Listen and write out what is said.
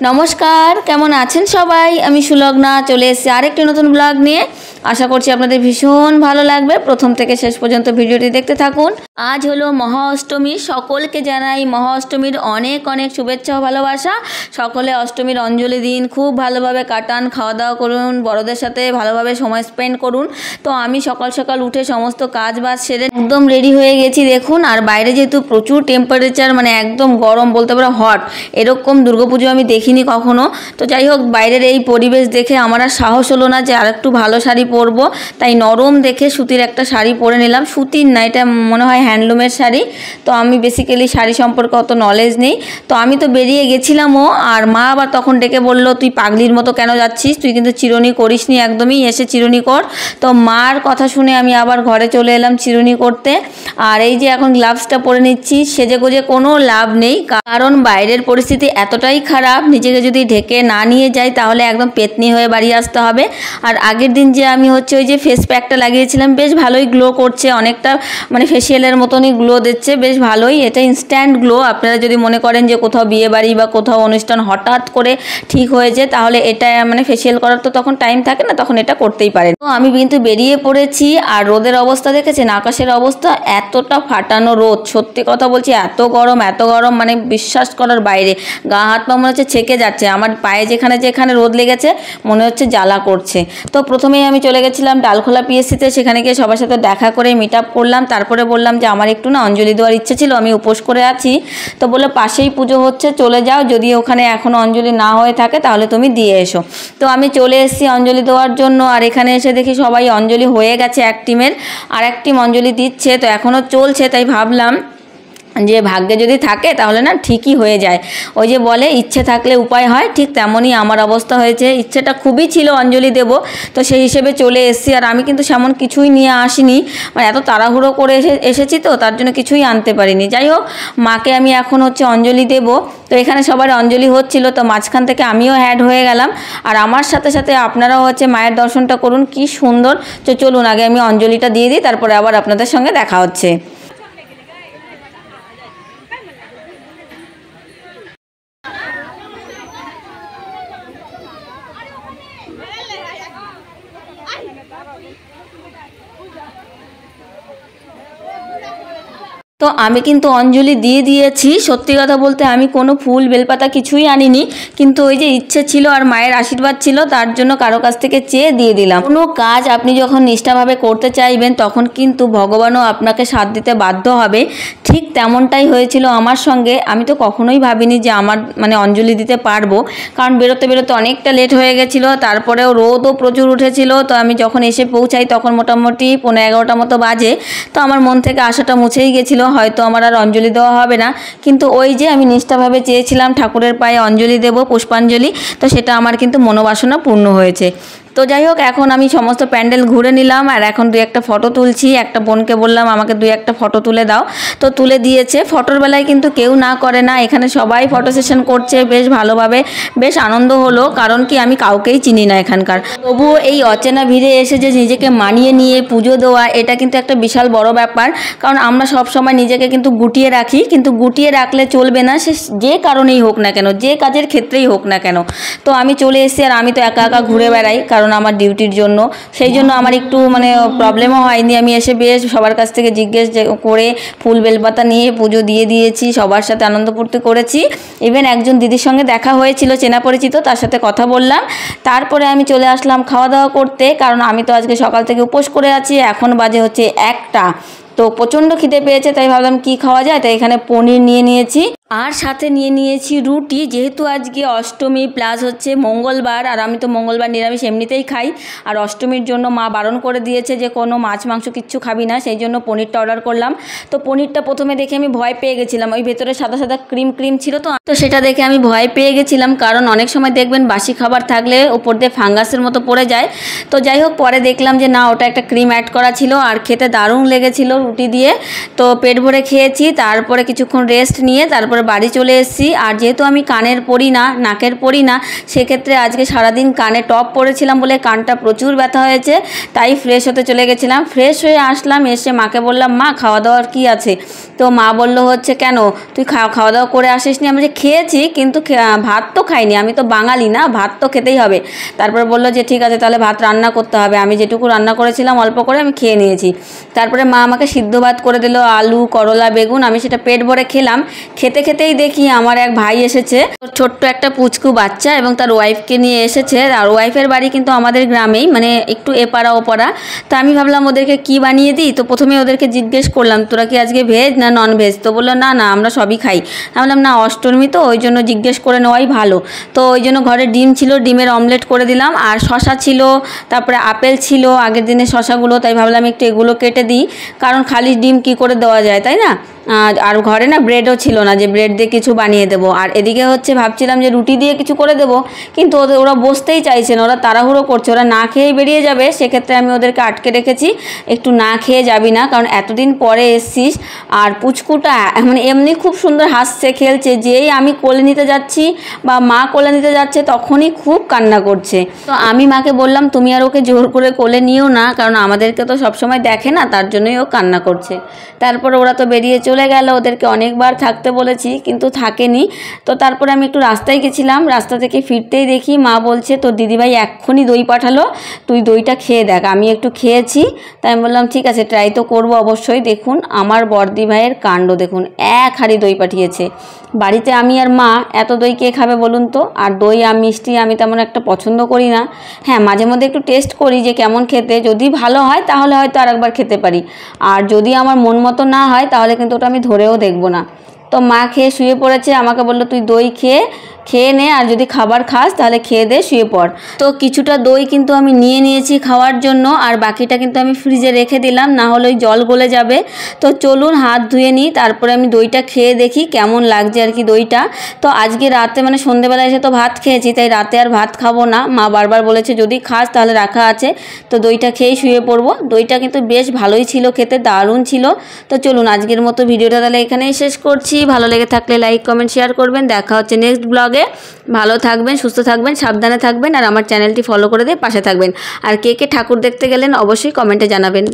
নমস্কার, কেমন আছেন সবাই? আমি সুলগ্না চলে এসেছি আরেকটি নতুন ব্লগ নিয়ে। আশা করছি আপনাদের ভীষণ ভালো লাগবে। প্রথম থেকে শেষ পর্যন্ত ভিডিওটি দেখতে থাকুন। আজ হলো মহা অষ্টমী। সকলকে জানাই মহা অষ্টমীর অনেক অনেক শুভেচ্ছা ও ভালোবাসা। সকলে অষ্টমীর অঞ্জলি দিন, খুব ভালোভাবে কাটান, খাওয়া দাওয়া করুন, বড়দের সাথে ভালোভাবে সময় স্পেন্ড করুন। তো আমি সকাল সকাল উঠে সমস্ত কাজ বাজ সেরে একদম রেডি হয়ে গেছি দেখুন। আর বাইরে যেহেতু প্রচুর টেম্পারেচার, মানে একদম গরম বলতে পারো, হট, এরকম দুর্গাপুজো আমি দেখিনি কখনো। তো যাই হোক, বাইরের এই পরিবেশ দেখে আমার আর সাহস হলো না যে আর একটু ভালো শাড়ি পরবো, তাই নরম দেখে সুতির একটা শাড়ি পরে নিলাম। সুতির না, এটা মনে হয় হ্যান্ডলুমের শাড়ি। তো আমি বেসিক্যালি শাড়ি সম্পর্কে অত নলেজ নেই। তো আমি তো বেরিয়ে গেছিলামও, আর মা আবার তখন ডেকে বললো, তুই পাগলির মতো কেন যাচ্ছিস, তুই কিন্তু চিরুনি করিসনি একদমই, এসে চিরুনি কর। তো মার কথা শুনে আমি আবার ঘরে চলে এলাম চিরুনি করতে। আর এই যে এখন গ্লাভসটা পরে নিচ্ছি। সেজে গুজে কোনো লাভ নেই, কারণ বাইরের পরিস্থিতি এতটাই খারাপ, নিজেকে যদি ঢেকে না নিয়ে যাই তাহলে একদম পেতনি হয়ে বাড়ি আসতে হবে। আর আগের দিন যে আমি ওই যে ফেস প্যাকটা লাগিয়েছিলাম, বেশ ভালোই গ্লো করছে, অনেকটা মানে ফেসিয়ালের মতনই গ্লো দিচ্ছে, বেশ ভালোই। এটা ইনস্ট্যান্ট গ্লো। আপনারা যদি মনে করেন যে কোথাও বিয়ে বাড়ি বা কোথাও অনুষ্ঠান হঠাৎ করে ঠিক হয়েছে, তাহলে এটা মানে ফেসিয়াল করার তো তখন টাইম থাকে না, তখন এটা করতেই পারেন। তো আমি কিন্তু বেরিয়ে পড়েছি। আর রোদের অবস্থা দেখেছেন, আকাশের অবস্থা, এতটা ফাটানো রোদ, সত্যি কথা বলছি, এত গরম মানে বিশ্বাস করার বাইরে। গা হাত পা মনে হচ্ছে ছেকে যাচ্ছে। আমার পায়ে যেখানে যেখানে রোদ লেগেছে মনে হচ্ছে জ্বালা করছে। তো প্রথমেই আমি চলে গেছিলাম ডালখোলা পিএসসিতে, সেখানে গিয়ে সবার সাথে দেখা করে মিট আপ করলাম। তারপরে বললাম যে আমার একটু না অঞ্জলি দেওয়ার ইচ্ছে ছিল, আমি উপোস করে আছি। তো বললো পাশেই পুজো হচ্ছে, চলে যাও, যদি ওখানে এখনও অঞ্জলি না হয়ে থাকে তাহলে তুমি দিয়ে এসো। তো আমি চলে এসেছি অঞ্জলি দেওয়ার জন্য। আর এখানে এসে দেখি সবাই অঞ্জলি হয়ে গেছে এক টিমের, আর এক টিম অঞ্জলি দিচ্ছে। তো এখনও চলছে, তাই ভাবলাম যে ভাগ্যে যদি থাকে তাহলে না ঠিকই হয়ে যায়। ওই যে বলে ইচ্ছে থাকলে উপায় হয়, ঠিক তেমনই আমার অবস্থা হয়েছে। ইচ্ছেটা খুবই ছিল অঞ্জলি দেব, তো সেই হিসেবে চলে এসেছি। আর আমি কিন্তু সেমন কিছুই নিয়ে আসিনি, মানে এত তাড়াহুড়ো করে এসেছি, তো তার জন্য কিছুই আনতে পারিনি। যাই হোক, মাকে আমি এখন অঞ্জলি দেব। তো এখানে সবার অঞ্জলি হচ্ছিল, তো মাঝখান থেকে আমিও অ্যাড হয়ে গেলাম। আর আমার সাথে সাথে আপনারাও মায়ের দর্শনটা করুন, কি সুন্দর। তো চলুন আগে আমি অঞ্জলিটা দিয়ে দিই, তারপরে আবার আপনাদের সঙ্গে দেখা হচ্ছে। তো আমি কিন্তু অঞ্জলি দিয়ে দিয়েছি। সত্যি কথা বলতে আমি কোনো ফুল বেলপাতা কিছুই আনিনি, কিন্তু ওই যে ইচ্ছে ছিল আর মায়ের আশীর্বাদ ছিল, তার জন্য কারো কাছ থেকে চেয়ে দিয়ে দিলাম। কোনো কাজ আপনি যখন নিষ্ঠাভাবে করতে চাইবেন, তখন কিন্তু ভগবানও আপনাকে সাথ দিতে বাধ্য হবে। ঠিক তেমনটাই হয়েছিল আমার সঙ্গে। আমি তো কখনোই ভাবিনি যে আমার মানে অঞ্জলি দিতে পারবো, কারণ বেরোতে বেরোতে অনেকটা লেট হয়ে গেছিলো। তারপরেও রোদও প্রচুর উঠেছিল। তো আমি যখন এসে পৌঁছাই তখন মোটামুটি 11:30 মতো বাজে। তো আমার মন থেকে আশাটা মুছেই গেছিলো, হয়তো আমার আর অঞ্জলি দেওয়া হবে না। কিন্তু ওই যে আমি নিষ্ঠাভাবে চেয়েছিলাম ঠাকুরের পায়ে অঞ্জলি দেব, পুষ্পাঞ্জলি, তো সেটা আমার কিন্তু মনোবাসনা পূর্ণ হয়েছে। তো যাই হোক, এখন আমি সমস্ত প্যান্ডেল ঘুরে নিলাম, আর এখন 2-1টা ফটো তুলছি। একটা বোনকে বললাম আমাকে 2-1টা ফটো তুলে দাও, তো তুলে দিয়েছে। ফটোর বেলায় কিন্তু কেউ না করে না, এখানে সবাই ফটো সেশন করছে বেশ ভালোভাবে, বেশ আনন্দ হলো। কারণ কি, আমি কাউকেই চিনি না এখানকার, তবুও এই অচেনা ভিড়ে এসে যে নিজেকে মানিয়ে নিয়ে পুজো দেওয়া, এটা কিন্তু একটা বিশাল বড় ব্যাপার। কারণ আমরা সব সময় নিজেকে কিন্তু গুটিয়ে রাখি, কিন্তু গুটিয়ে রাখলে চলবে না, সে যে কারণেই হোক না কেন, যে কাজের ক্ষেত্রেই হোক না কেন। তো আমি চলে এসেছি, আর আমি তো একা একা ঘুরে বেড়াই, কারণ আমার ডিউটির জন্য। সেই জন্য আমার একটু মানে প্রবলেমও হয়নি। আমি এসে বেশ সবার কাছ থেকে জিজ্ঞেস করে ফুল বেলপাতা নিয়ে পুজো দিয়ে দিয়েছি, সবার সাথে আনন্দ ফুর্তি করেছি। ইভেন একজন দিদির সঙ্গে দেখা হয়েছিল, চেনা পরিচিত, তার সাথে কথা বললাম। তারপরে আমি চলে আসলাম খাওয়া দাওয়া করতে, কারণ আমি তো আজকে সকাল থেকে উপোস করে আছি। এখন বাজে 1টা। তো প্রচণ্ড খিদে পেয়েছে, তাই ভাবলাম কি খাওয়া যায়, তাই এখানে পনির নিয়ে নিয়েছি, আর সাথে নিয়ে নিয়েছি রুটি। যেহেতু আজকে অষ্টমী প্লাস মঙ্গলবার, আর আমি তো মঙ্গলবার নিরামিষ এমনিতেই খাই, আর অষ্টমীর জন্য মা বারণ করে দিয়েছে যে কোনো মাছ মাংস কিচ্ছু খাবি না, সেই জন্য পনিরটা অর্ডার করলাম। তো পনিরটা প্রথমে দেখে আমি ভয় পেয়ে গেছিলাম, ওই ভেতরে সাদা সাদা ক্রিম ছিল, তো সেটা দেখে আমি ভয় পেয়ে গেছিলাম, কারণ অনেক সময় দেখবেন বাসি খাবার থাকলে ওপর দিয়ে ফাঙ্গাসের মতো পড়ে যায়। তো যাই হোক, পরে দেখলাম যে না, ওটা একটা ক্রিম অ্যাড করা ছিল, আর খেতে দারুণ লেগেছিল রুটি দিয়ে। তো পেট ভরে খেয়েছি। তারপরে কিছুক্ষণ রেস্ট নিয়ে তারপরে বাড়ি চলে এসেছি। আর যেহেতু আমি কানের পরি না, নাকের পরি না, সেক্ষেত্রে আজকে সারাদিন কানে টপ পরেছিলাম বলে কানটা প্রচুর ব্যথা হয়েছে, তাই ফ্রেশ হতে চলে গেছিলাম। ফ্রেশ হয়ে আসলাম, এসে মাকে বললাম মা খাওয়া দাওয়ার কী আছে? তো মা বললো হচ্ছে কেন তুই খাওয়া দাওয়া করে আসিসনি? আমি যে খেয়েছি কিন্তু ভাত তো খাইনি, আমি তো বাঙালি না, ভাত তো খেতেই হবে। তারপরে বললো যে ঠিক আছে তাহলে ভাত রান্না করতে হবে। আমি যেটুকু রান্না করেছিলাম অল্প করে আমি খেয়ে নিয়েছি। তারপরে মা আমাকে সিদ্ধ ভাত করে দিল, আলু করলা বেগুন, আমি সেটা পেট ভরে খেলাম। খেতে খেতেই দেখি আমার এক ভাই এসেছে, ছোট্ট একটা পুচকু বাচ্চা এবং তার ওয়াইফকে নিয়ে এসেছে। আর ওয়াইফের বাড়ি কিন্তু আমাদের গ্রামেই, মানে একটু এপাড়া ওপাড়া। তো আমি ভাবলাম ওদেরকে কি বানিয়ে দিই। তো প্রথমে ওদেরকে জিজ্ঞেস করলাম তোরা কি আজকে ভেজ না নন ভেজ? তো বললো না না আমরা সবই খাই। আমি বললাম না অষ্টমী তো ওই জন্য জিজ্ঞেস করে নেওয়াই ভালো। তো ওই জন্য ঘরে ডিম ছিল, ডিমের অমলেট করে দিলাম। আর শশা ছিল, তারপরে আপেল ছিল আগের দিনের শশাগুলো, তাই ভাবলাম একটু এগুলো কেটে দিই, কারণ খালি ডিম কি করে দেওয়া যায়, তাই না? আর ঘরে না ব্রেডও ছিল না যে ব্রেড দিয়ে কিছু বানিয়ে দেবো। আর এদিকে হচ্ছে ভাবছিলাম যে রুটি দিয়ে কিছু করে দেবো, কিন্তু ওরা বসতেই চাইছে না, ওরা তাড়াহুড়ো করছে, ওরা না খেয়েই বেরিয়ে যাবে। সেক্ষেত্রে আমি ওদেরকে আটকে রেখেছি, একটু না খেয়ে যাবি না, কারণ এতদিন পরে এসছিস। আর পুচকুটা মানে এমনি খুব সুন্দর হাসছে খেলছে, যেই আমি কোলে নিতে যাচ্ছি বা মা কোলে নিতে যাচ্ছে তখনই খুব কান্না করছে। তো আমি মাকে বললাম তুমি আর ওকে জোর করে কোলে নিও না, কারণ আমাদেরকে তো সবসময় দেখে না, তার জন্যই ও কান্না করছে। তারপরে ওরা তো বেরিয়ে চলে গেল, ওদেরকে অনেকবার থাকতে বলেছি কিন্তু থাকেনি। তো তারপরে আমি একটু রাস্তায় গেছিলাম, রাস্তা থেকে ফিরতেই দেখি মা বলছে তোর দিদিভাই এক্ষুনি দই পাঠালো, তুই দইটা খেয়ে দেখ। আমি একটু খেয়েছি, তাই আমি বললাম ঠিক আছে ট্রাই তো করবো অবশ্যই। দেখুন আমার বড়দি ভাইয়ের কাণ্ড দেখুন, এক হাঁড়ি দই পাঠিয়েছে। বাড়িতে আমি আর মা, এত দই কে খাবে বলুন তো? আর দই আর মিষ্টি আমি তেমন একটা পছন্দ করি না। হ্যাঁ মাঝে মধ্যে একটু টেস্ট করি যে কেমন খেতে, যদি ভালো হয় তাহলে হয়তো আরেকবার খেতে পারি, আর যদি আমার মন মতো না হয় তাহলে কিন্তু ওটা আমি ধরেও দেখবো না। তো মা খেয়ে শুয়ে পড়েছে, আমাকে বললো তুই দই খেয়ে নে, আর যদি খাবার খাস তাহলে খেয়ে দে শুয়ে পড়। তো কিছুটা দই কিন্তু আমি নিয়ে নিয়েছি খাওয়ার জন্য, আর বাকিটা কিন্তু আমি ফ্রিজে রেখে দিলাম, না হলে ওই জল গলে যাবে। তো চলুন হাত ধুয়ে নিই, তারপরে আমি দইটা খেয়ে দেখি কেমন লাগছে আর কি দইটা। তো আজকে রাতে মানে সন্ধেবেলা এসে তো ভাত খেয়েছি, তাই রাতে আর ভাত খাবো না। মা বারবার বলেছে যদি খাস তাহলে রাখা আছে, তো দইটা খেয়েই শুয়ে পড়বো। দইটা কিন্তু বেশ ভালোই ছিল খেতে, দারুণ ছিল। তো চলুন আজকের মতো ভিডিওটা তাহলে এখানেই শেষ করছি। ভালো লেগে থাকলে লাইক কমেন্ট শেয়ার করবেন। দেখা হচ্ছে নেক্সট ব্লগে। ভালো থাকবেন, সুস্থ থাকবেন, সাবধানে থাকবেন, আর আমার চ্যানেলটি ফলো করে দিয়ে পাশে থাকবেন। আর কে কে ঠাকুর দেখতে গেলেন অবশ্যই কমেন্টে জানাবেন।